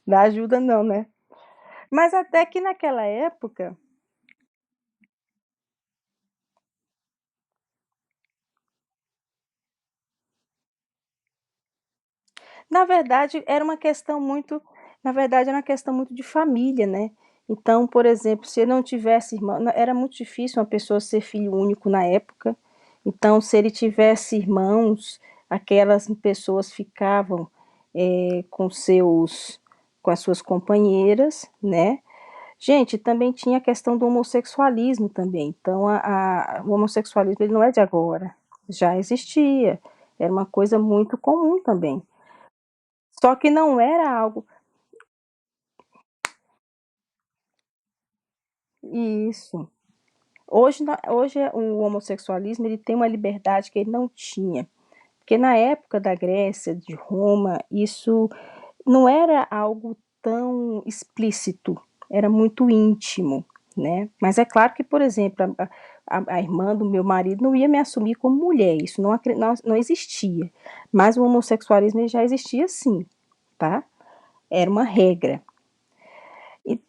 Não ajuda não, né. Mas até que naquela época, na verdade era uma questão muito na verdade era uma questão muito de família, né. Então, por exemplo, se ele não tivesse irmã era muito difícil uma pessoa ser filho único na época, então se ele tivesse irmãos, aquelas pessoas ficavam, com as suas companheiras, né. Gente, também tinha a questão do homossexualismo também, então o homossexualismo ele não é de agora, já existia, era uma coisa muito comum também. Só que não era algo isso. Hoje o homossexualismo ele tem uma liberdade que ele não tinha, porque na época da Grécia, de Roma, isso não era algo tão explícito, era muito íntimo, né. Mas é claro que, por exemplo, a irmã do meu marido não ia me assumir como mulher, isso não existia, mas o homossexualismo ele já existia sim, tá. Era uma regra. E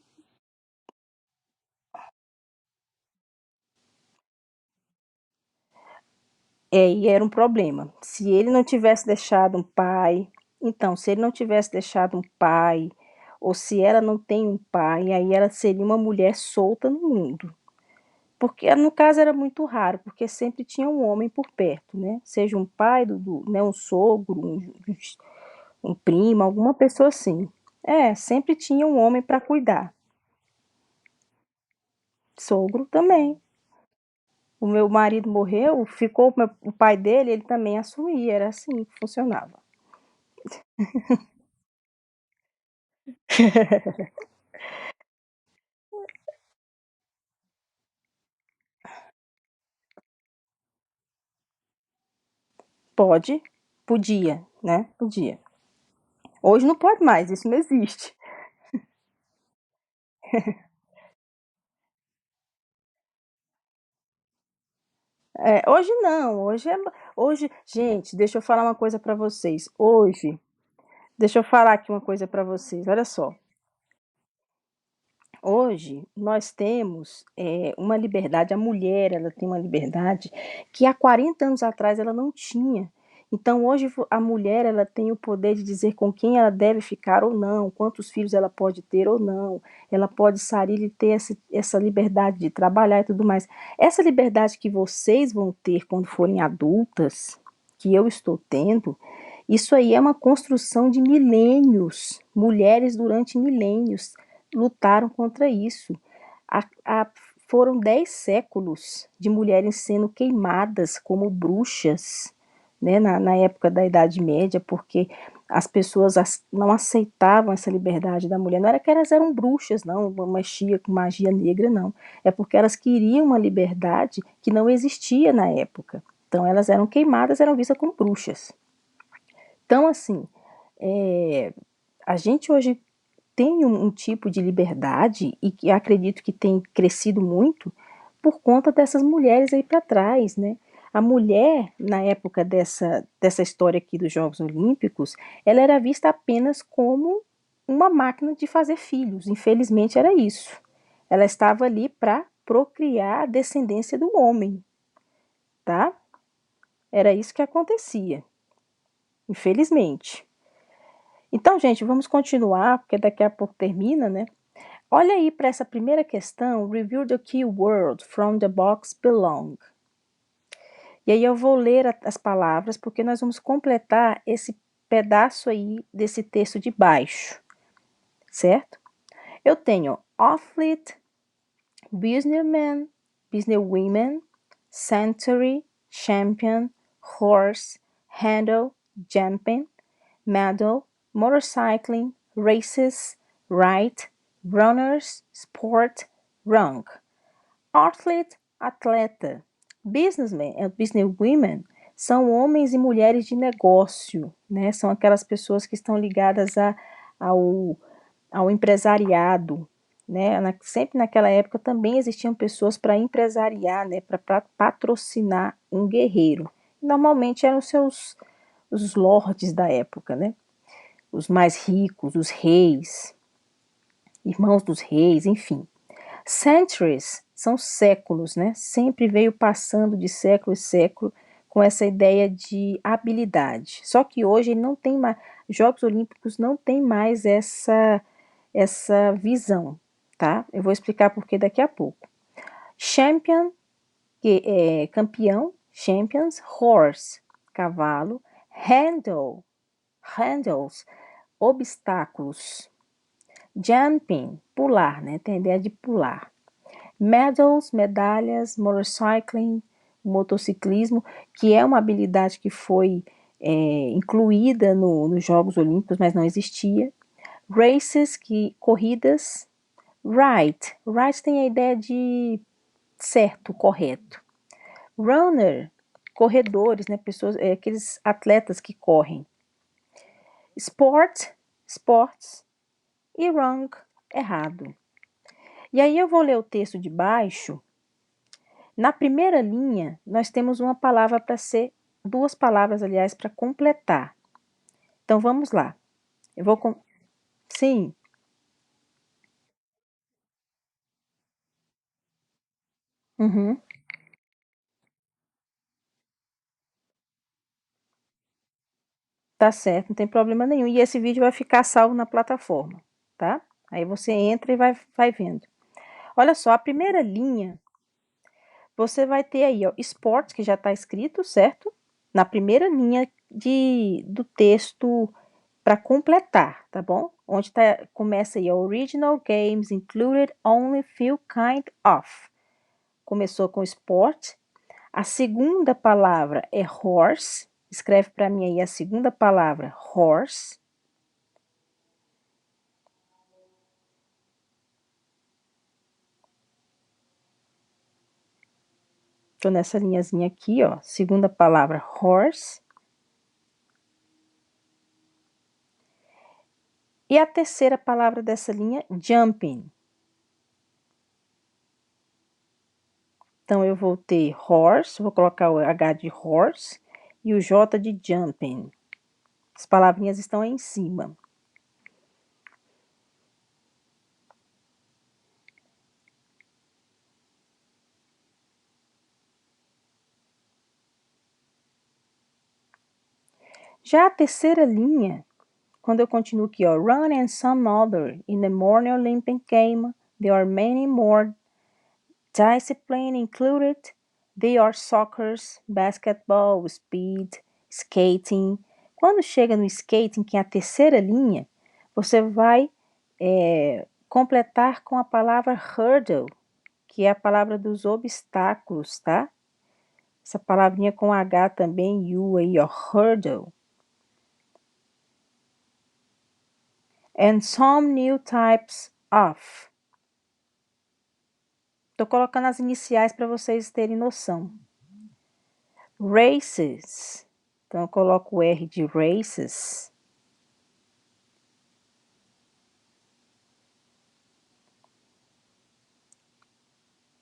e era um problema. Se ele não tivesse deixado um pai então, se ele não tivesse deixado um pai, ou se ela não tem um pai, aí ela seria uma mulher solta no mundo. Porque no caso era muito raro, porque sempre tinha um homem por perto, né, seja um pai né, um sogro, um primo, alguma pessoa assim. É, sempre tinha um homem para cuidar. Sogro também. O meu marido morreu, ficou o pai dele, ele também assumia, era assim que funcionava. Pode, podia, né, podia. Hoje não pode mais, isso não existe. É, hoje não, hoje gente, deixa eu falar uma coisa para vocês, hoje deixa eu falar aqui uma coisa para vocês, olha só. Hoje nós temos, uma liberdade, a mulher ela tem uma liberdade que há 40 anos atrás ela não tinha. Então hoje a mulher ela tem o poder de dizer com quem ela deve ficar ou não, quantos filhos ela pode ter ou não, ela pode sair e ter essa liberdade de trabalhar e tudo mais. Essa liberdade que vocês vão ter quando forem adultas, que eu estou tendo, isso aí é uma construção de milênios, mulheres durante milênios lutaram contra isso. A, a, foram 10 séculos de mulheres sendo queimadas como bruxas, né, na época da Idade Média, porque as pessoas não aceitavam essa liberdade da mulher. Não era que elas eram bruxas, não, mexia com magia negra, não. É porque elas queriam uma liberdade que não existia na época. Então elas eram queimadas, eram vistas como bruxas. Então, assim, é, a gente hoje tem um tipo de liberdade e que acredito que tem crescido muito por conta dessas mulheres aí para trás, né? A mulher, na época dessa história aqui dos Jogos Olímpicos, ela era vista apenas como uma máquina de fazer filhos. Infelizmente era isso. Ela estava ali para procriar a descendência do homem, tá? Era isso que acontecia, infelizmente. Então, gente, vamos continuar, porque daqui a pouco termina, né? Olha aí para essa primeira questão, review the key word from the box belong. E aí eu vou ler as palavras, porque nós vamos completar esse pedaço aí desse texto de baixo, certo? Eu tenho athlete, businessman, businesswoman, century, champion, horse, handle, jumping, medal, motorcycling, races, ride, runners, sport, run. Athlete, atleta. Businessman e businesswomen são homens e mulheres de negócio, né? São aquelas pessoas que estão ligadas ao, ao empresariado, né? Sempre naquela época também existiam pessoas para empresariar, né? Para patrocinar um guerreiro. Normalmente eram os lords da época, né? os mais ricos, os reis, irmãos dos reis, enfim. Centuries são séculos, né? Sempre veio passando de século em século com essa ideia de habilidade. Só que hoje não tem mais, Jogos Olímpicos não tem mais essa visão, tá? Eu vou explicar por que daqui a pouco. Champion, que é campeão, champions, horse, cavalo, handles, obstáculos, jumping, pular, né? Tem a ideia de pular. Medals, medalhas, motorcycling, motociclismo, que é uma habilidade que foi incluída nos Jogos Olímpicos, mas não existia. Races, corridas. Right tem a ideia de certo, correto. Runner, corredores, né, pessoas, aqueles atletas que correm. Sports e wrong, errado. E aí eu vou ler o texto de baixo. Na primeira linha, nós temos uma palavra para ser, duas palavras, aliás, para completar. Então vamos lá. Eu vou com. Sim. Uhum. Tá certo, não tem problema nenhum. E esse vídeo vai ficar salvo na plataforma, tá? Aí você entra e vai vendo. Olha só, a primeira linha, você vai ter aí, ó, esportes, que já está escrito, certo? Na primeira linha do texto para completar, tá bom? Onde começa aí, original games included only few kind of. Começou com sport. A segunda palavra é horse. Escreve para mim aí a segunda palavra, horse. Tô nessa linhazinha aqui, ó. Segunda palavra, horse. E a terceira palavra dessa linha, jumping. Então, eu vou ter horse, vou colocar o H de horse e o J de jumping. As palavrinhas estão aí em cima. Já a terceira linha, quando eu continuo aqui, ó, run and some other, in the morning Olympic game, there are many more disciplines included, they are soccer, basketball, speed, skating. Quando chega no skating, que é a terceira linha, você vai completar com a palavra hurdle, que é a palavra dos obstáculos, tá? Essa palavrinha com H também, U aí, ó, hurdle. And some new types of. Estou colocando as iniciais para vocês terem noção. Races. Então, eu coloco o R de races.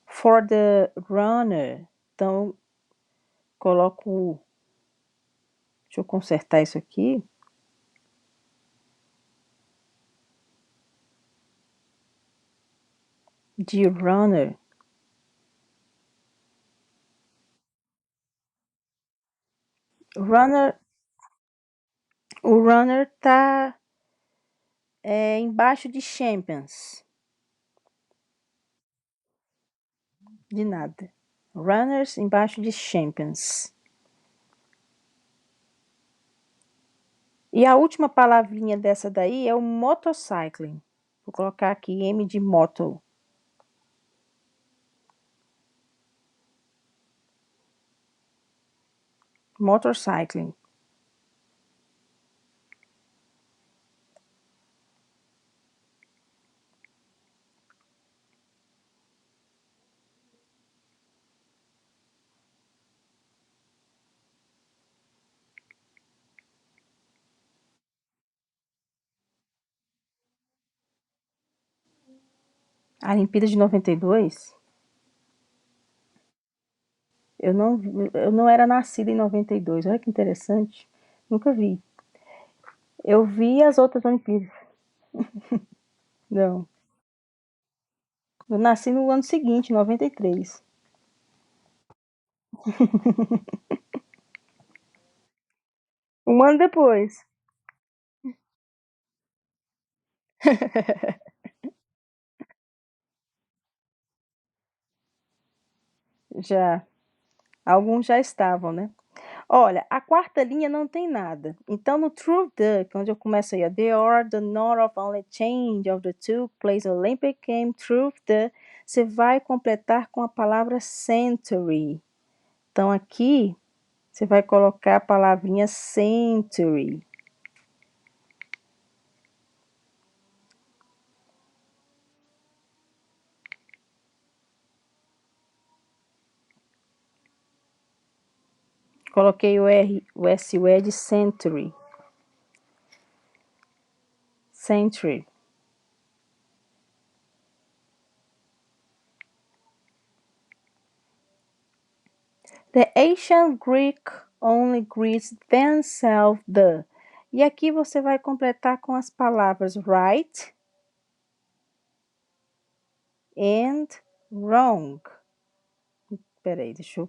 For the runner. Então, coloco. Deixa eu consertar isso aqui. De runner. Runner. O runner tá embaixo de champions. De nada. Runners embaixo de champions. E a última palavrinha dessa daí é o motorcycling. Vou colocar aqui M de moto. Motorcycling. A Olimpíada de 92? Eu não era nascida em 92. Olha que interessante. Nunca vi. Eu vi as outras Olimpíadas. Não. Eu nasci no ano seguinte, 93. Um ano depois. Já. Alguns já estavam, né? Olha, a quarta linha não tem nada. Então, no Through the, que é onde eu começo aí, ó, the or, the not of only change of the two place Olympic game through the, você vai completar com a palavra century. Então, aqui, você vai colocar a palavrinha century. Coloquei o R, o S-U-E de century. Century. The ancient Greek only greets themselves the. E aqui você vai completar com as palavras right and wrong. Peraí, deixa eu.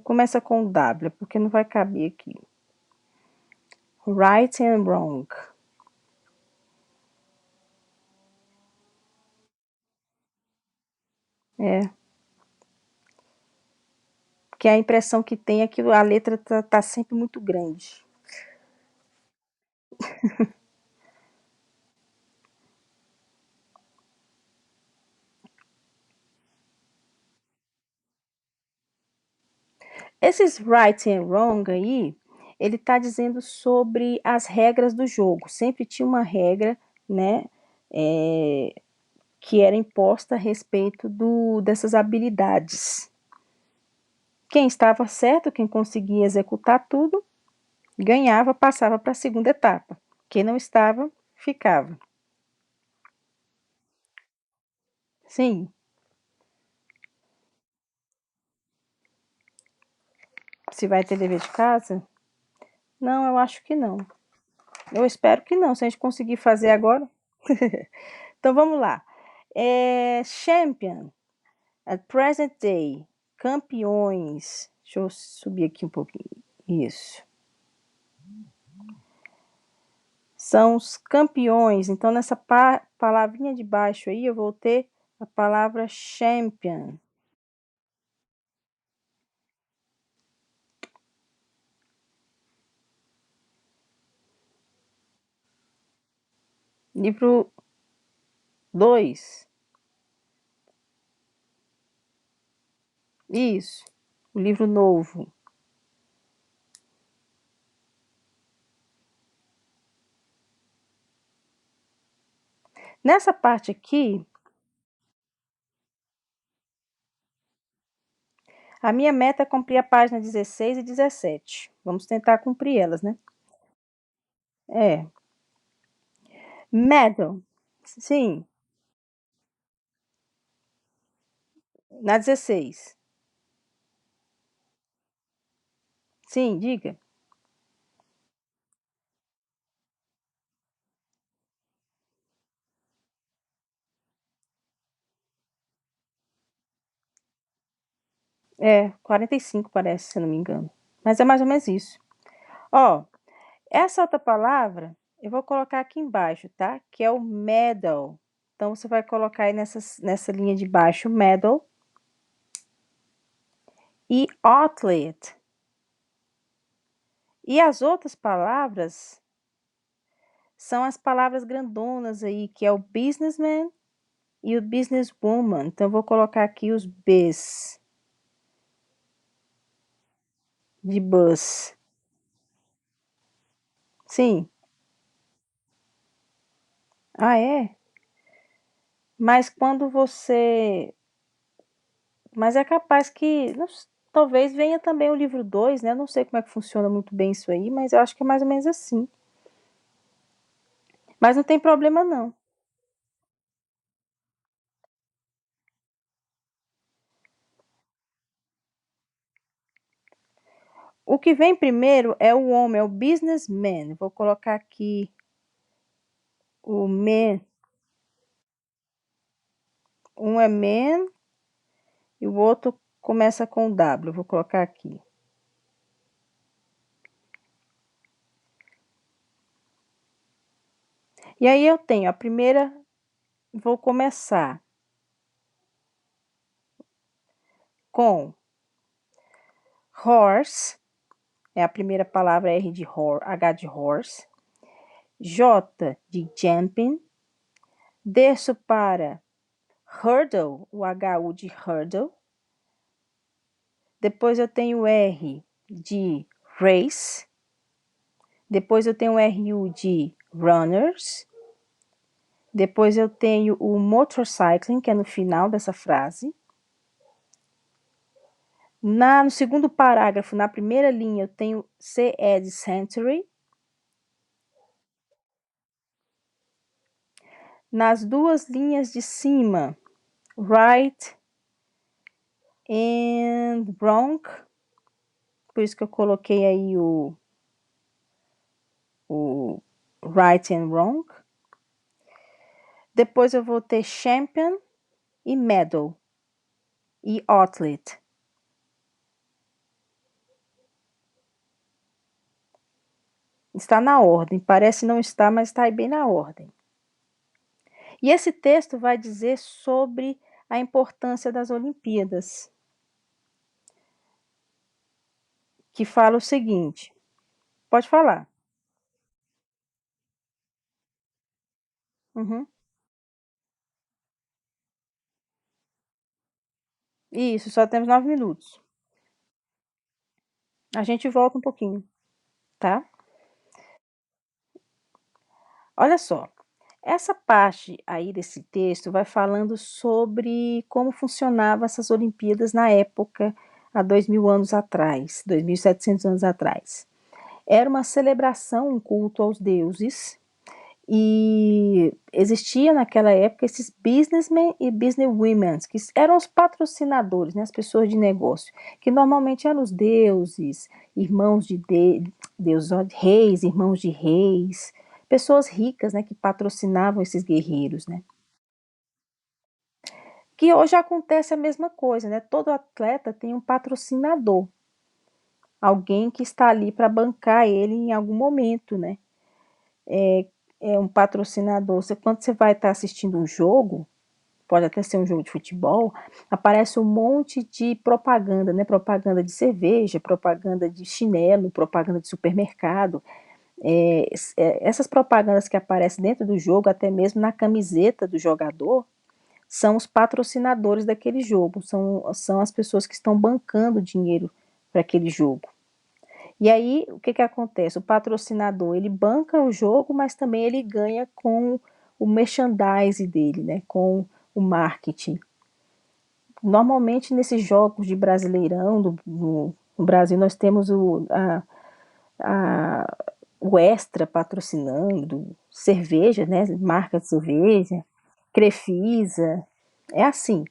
Começa com W, porque não vai caber aqui. Right and wrong. É. Porque a impressão que tem é que a letra tá sempre muito grande. Esses right and wrong aí, ele está dizendo sobre as regras do jogo. Sempre tinha uma regra, né, que era imposta a respeito dessas habilidades. Quem estava certo, quem conseguia executar tudo, ganhava, passava para a segunda etapa. Quem não estava, ficava. Sim. Se vai ter dever de casa? Não, eu acho que não. Eu espero que não. Se a gente conseguir fazer agora. Então vamos lá. Champion, at present day, campeões. Deixa eu subir aqui um pouquinho. Isso. São os campeões. Então, nessa palavrinha de baixo aí, eu vou ter a palavra champion. Livro 2. Isso. O livro novo. Nessa parte aqui, a minha meta é cumprir a página 16 e 17. Vamos tentar cumprir elas, né? É. Medal. Sim, na 16. Sim, diga. É, 45 parece, se eu não me engano. Mas é mais ou menos isso. Ó, essa outra palavra eu vou colocar aqui embaixo, tá? Que é o medal. Então você vai colocar aí nessa linha de baixo medal e athlete. E as outras palavras são as palavras grandonas aí, que é o businessman e o businesswoman. Então eu vou colocar aqui os Bs de bus. Sim. Ah, é? Mas quando você Mas é capaz que talvez venha também o livro 2, né, eu não sei como é que funciona muito bem isso aí, mas eu acho que é mais ou menos assim. Mas não tem problema não. O que vem primeiro é o homem, é o businessman. Vou colocar aqui o man. Um é man e o outro começa com W. Vou colocar aqui. E aí eu tenho a primeira, vou começar com horse, é a primeira palavra R de H de horse, J de jumping, desço para hurdle, o HU de hurdle, depois eu tenho R de race, depois eu tenho RU de runners, depois eu tenho o motorcycling, que é no final dessa frase. No segundo parágrafo, na primeira linha, eu tenho CE de century. Nas duas linhas de cima, right and wrong. Por isso que eu coloquei aí o right and wrong. Depois eu vou ter champion e medal e athlete. Está na ordem, parece não estar, mas está aí bem na ordem. E esse texto vai dizer sobre a importância das Olimpíadas, que fala o seguinte. Pode falar. Uhum. Isso, só temos 9 minutos. A gente volta um pouquinho, tá? Olha só, essa parte aí desse texto vai falando sobre como funcionavam essas Olimpíadas na época, há 2000 anos atrás, 2700 anos atrás. Era uma celebração, um culto aos deuses, e existia naquela época esses businessmen e businesswomen, que eram os patrocinadores, né, as pessoas de negócio, que normalmente eram os deuses, irmãos de Deus, reis, irmãos de reis, pessoas ricas, né, que patrocinavam esses guerreiros, né. Que hoje acontece a mesma coisa, né, todo atleta tem um patrocinador, alguém que está ali para bancar ele em algum momento, né. É um patrocinador. Quando você vai estar assistindo um jogo, pode até ser um jogo de futebol, aparece um monte de propaganda, né? Propaganda de cerveja, propaganda de chinelo, propaganda de supermercado. Essas propagandas que aparecem dentro do jogo, até mesmo na camiseta do jogador, são os patrocinadores daquele jogo, são as pessoas que estão bancando dinheiro para aquele jogo. E aí, o que acontece? O patrocinador, ele banca o jogo, mas também ele ganha com o merchandise dele, né? Com o marketing. Normalmente, nesses jogos de Brasileirão, no Brasil, nós temos o Extra patrocinando, cerveja, né? Marca de cerveja, Crefisa. É assim.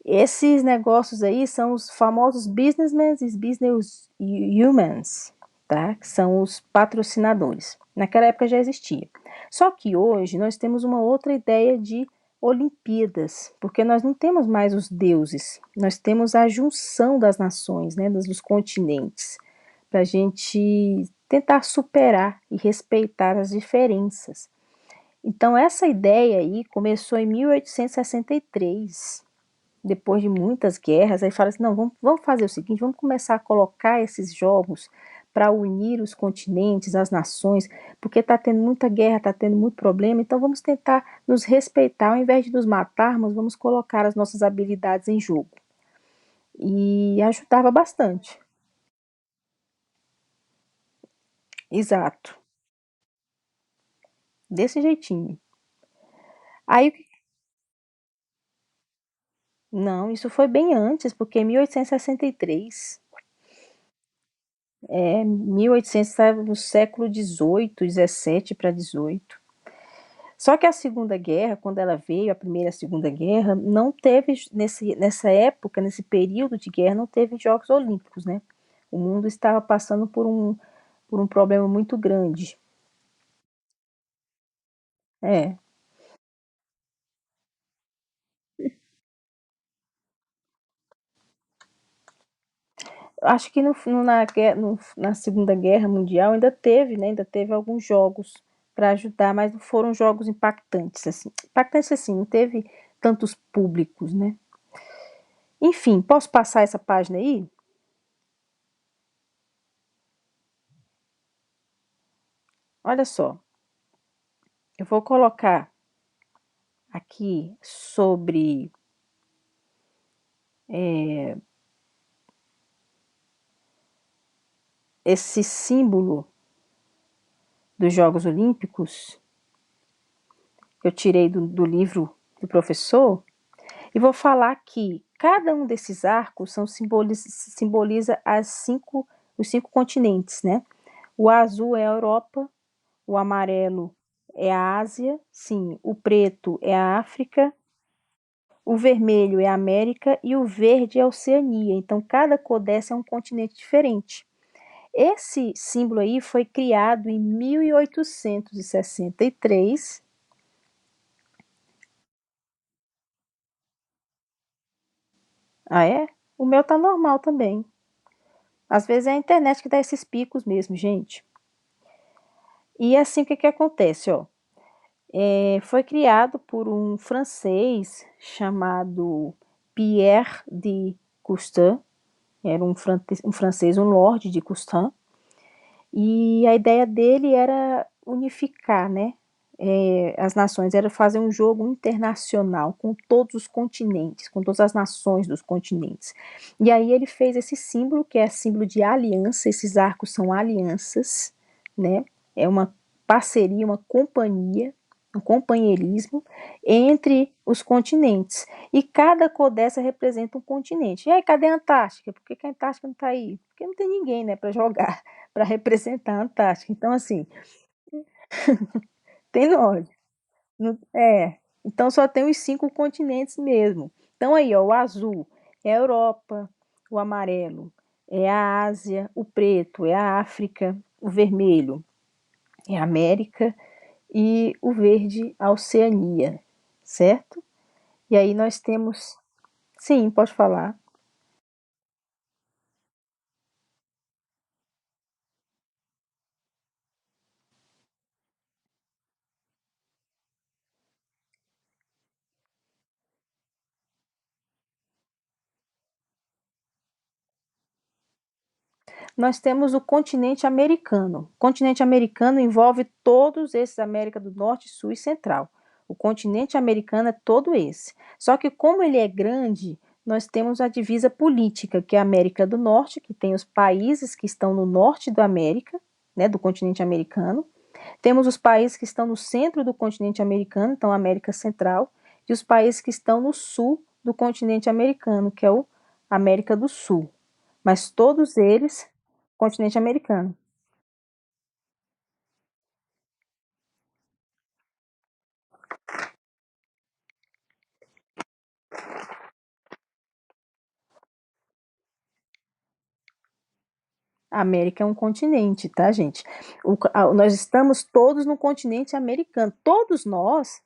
Esses negócios aí são os famosos businessmen e business humans, tá? Que são os patrocinadores. Naquela época já existia. Só que hoje nós temos uma outra ideia de Olimpíadas, porque nós não temos mais os deuses, nós temos a junção das nações, né, dos continentes, para a gente tentar superar e respeitar as diferenças. Então essa ideia aí começou em 1863, depois de muitas guerras, aí fala assim, não, vamos fazer o seguinte, vamos começar a colocar esses jogos para unir os continentes, as nações, porque está tendo muita guerra, está tendo muito problema, então vamos tentar nos respeitar, ao invés de nos matarmos, vamos colocar as nossas habilidades em jogo. E ajudava bastante. Exato. Desse jeitinho. Aí, não, isso foi bem antes, porque em 1863. 1800 está no século XVIII, XVII para XVIII. Só que a Segunda Guerra, quando ela veio, a Primeira e a Segunda Guerra, não teve, nessa época, nesse período de guerra, não teve Jogos Olímpicos, né? O mundo estava passando por um problema muito grande. É. Acho que na Segunda Guerra Mundial ainda teve, né? Ainda teve alguns jogos para ajudar, mas não foram jogos impactantes assim. Impactantes assim, não teve tantos públicos, né? Enfim, posso passar essa página aí? Olha só, eu vou colocar aqui sobre esse símbolo dos Jogos Olímpicos que eu tirei do livro do professor e vou falar que cada um desses arcos simboliza os cinco continentes, né? O azul é a Europa, o amarelo é a Ásia, sim, o preto é a África, o vermelho é a América e o verde é a Oceania. Então, cada cor dessa é um continente diferente. Esse símbolo aí foi criado em 1863. Ah, é? O meu tá normal também. Às vezes é a internet que dá esses picos mesmo, gente. E assim o que que acontece, ó? Foi criado por um francês chamado Pierre de Cousteau. Era um francês, um lord de Cousteau. E a ideia dele era unificar, né? As nações, era fazer um jogo internacional com todos os continentes, com todas as nações dos continentes. E aí ele fez esse símbolo, que é símbolo de aliança, esses arcos são alianças, né? É uma parceria, uma companhia, um companheirismo entre os continentes. E cada cor dessa representa um continente. E aí, cadê a Antártica? Por que a Antártica não está aí? Porque não tem ninguém, né, para jogar, para representar a Antártica. Então, assim, tem lógica. É. Então só tem os cinco continentes mesmo. Então aí, ó, o azul é a Europa, o amarelo é a Ásia, o preto é a África, o vermelho é a América e o verde a Oceania, certo? E aí nós temos. Sim, pode falar. Nós temos o continente americano. O continente americano envolve todos esses, América do Norte, Sul e Central. O continente americano é todo esse. Só que como ele é grande, nós temos a divisa política, que é a América do Norte, que tem os países que estão no norte da América, né, do continente americano. Temos os países que estão no centro do continente americano, então a América Central, e os países que estão no sul do continente americano, que é o América do Sul. Mas todos eles, continente americano. A América é um continente, tá, gente? Nós estamos todos no continente americano. Todos nós,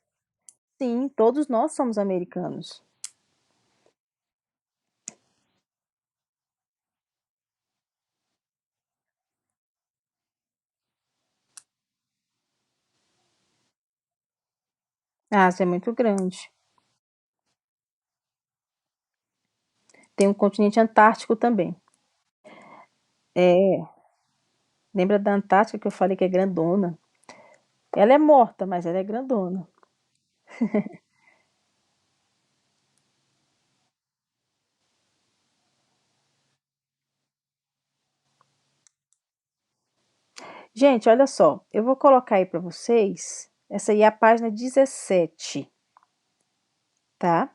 sim, todos nós somos americanos. A Ásia é muito grande. Tem um continente antártico também. É, lembra da Antártica que eu falei que é grandona? Ela é morta, mas ela é grandona. Gente, olha só, eu vou colocar aí para vocês. Essa aí é a página 17, tá?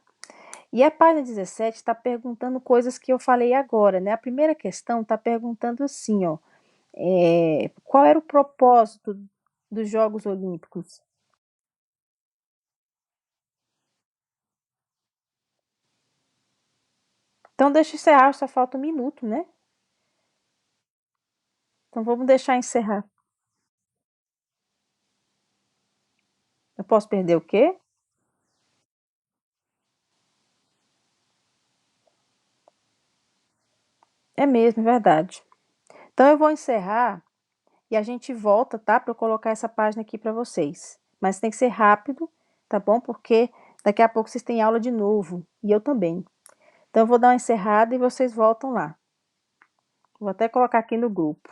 E a página 17 está perguntando coisas que eu falei agora, né? A primeira questão está perguntando assim, ó, qual era o propósito dos Jogos Olímpicos? Então, deixa eu encerrar, só falta um minuto, né? Então vamos deixar encerrar. Eu posso perder o quê? É mesmo, é verdade. Então eu vou encerrar e a gente volta, tá? Para eu colocar essa página aqui para vocês. Mas tem que ser rápido, tá bom? Porque daqui a pouco vocês têm aula de novo e eu também. Então eu vou dar uma encerrada e vocês voltam lá. Vou até colocar aqui no grupo.